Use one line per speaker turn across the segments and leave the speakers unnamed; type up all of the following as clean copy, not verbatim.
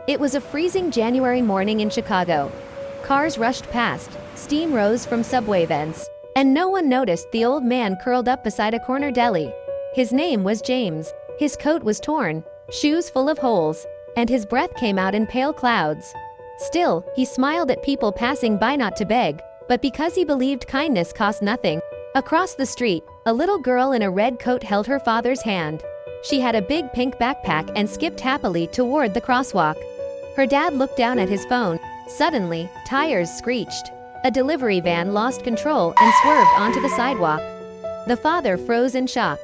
It was a freezing January morning in Chicago. Cars rushed past, steam rose from subway vents, and no one noticed the old man curled up beside a corner deli. His name was James. His coat was torn, shoes full of holes, and his breath came out in pale clouds. Still, he smiled at people passing by, not to beg, but because he believed kindness cost nothing. Across the street, a little girl in a red coat held her father's hand. She had a big pink backpack and skipped happily toward the crosswalk. Her dad looked down at his phone. Suddenly, tires screeched. A delivery van lost control and swerved onto the sidewalk. The father froze in shock.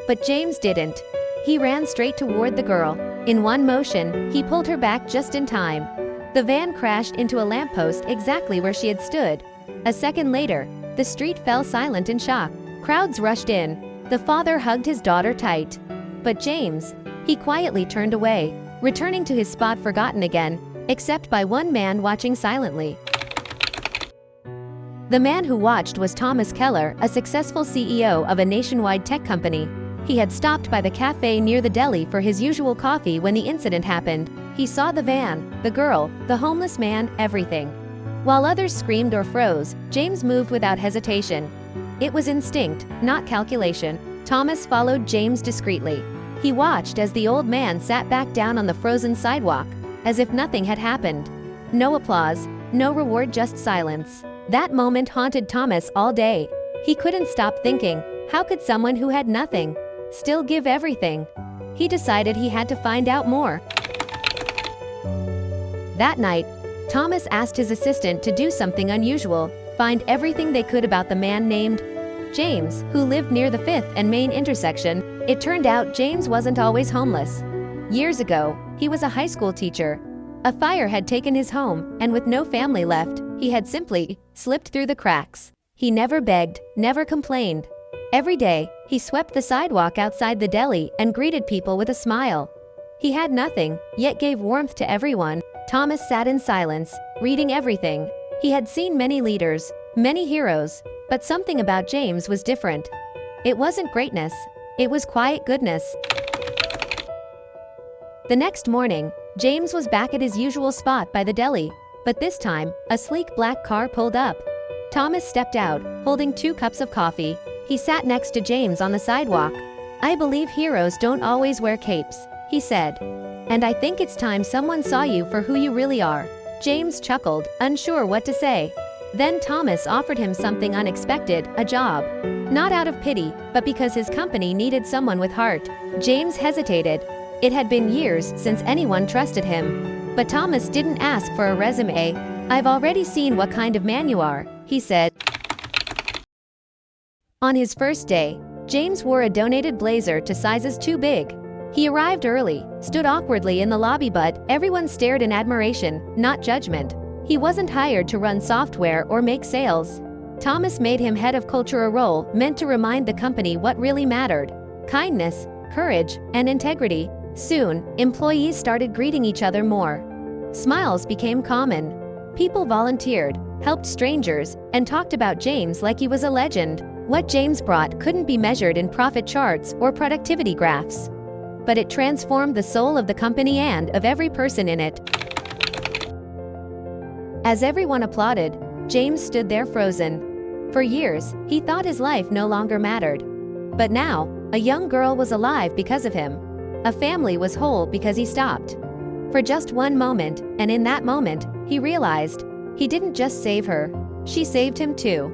But James didn't. He ran straight toward the girl. In one motion, he pulled her back just in time. The van crashed into a lamppost exactly where she had stood. A second later, the street fell silent in shock. Crowds rushed in. The father hugged his daughter tight. But James, he quietly turned away, returning to his spot forgotten again, except by one man watching silently. The man who watched was Thomas Keller, a successful CEO of a nationwide tech company. He had stopped by the cafe near the deli for his usual coffee when the incident happened. He saw the van, the girl, the homeless man, everything. While others screamed or froze, James moved without hesitation. It was instinct, not calculation. Thomas followed James discreetly. He watched as the old man sat back down on the frozen sidewalk, as if nothing had happened. No applause, no reward, just silence. That moment haunted Thomas all day. He couldn't stop thinking, how could someone who had nothing still give everything? He decided he had to find out more. That night, Thomas asked his assistant to do something unusual, find everything they could about the man named James, who lived near the 5th and Main intersection. It turned out James wasn't always homeless. Years ago, he was a high school teacher. A fire had taken his home, and with no family left, he had simply slipped through the cracks. He never begged, never complained. Every day, he swept the sidewalk outside the deli and greeted people with a smile. He had nothing, yet gave warmth to everyone. Thomas sat in silence, reading everything. He had seen many leaders, many heroes, but something about James was different. It wasn't greatness, it was quiet goodness. The next morning, James was back at his usual spot by the deli, but this time, a sleek black car pulled up. Thomas stepped out, holding 2 cups of coffee. He sat next to James on the sidewalk. "I believe heroes don't always wear capes," he said. "And I think it's time someone saw you for who you really are." James chuckled, unsure what to say. Then Thomas offered him something unexpected, a job. Not out of pity, but because his company needed someone with heart. James hesitated. It had been years since anyone trusted him. But Thomas didn't ask for a resume. "I've already seen what kind of man you are," he said. On his first day, James wore a donated blazer to sizes too big. He arrived early, stood awkwardly in the lobby, but everyone stared in admiration, not judgment. He wasn't hired to run software or make sales. Thomas made him head of culture, a role meant to remind the company what really mattered: kindness, courage, and integrity. Soon, employees started greeting each other more. Smiles became common. People volunteered, helped strangers, and talked about James like he was a legend. What James brought couldn't be measured in profit charts or productivity graphs. But it transformed the soul of the company and of every person in it. As everyone applauded, James stood there frozen. For years, he thought his life no longer mattered. But now, a young girl was alive because of him. A family was whole because he stopped. For just one moment, and in that moment, he realized he didn't just save her, she saved him too.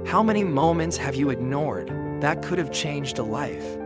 How many moments have you ignored that could have changed a life?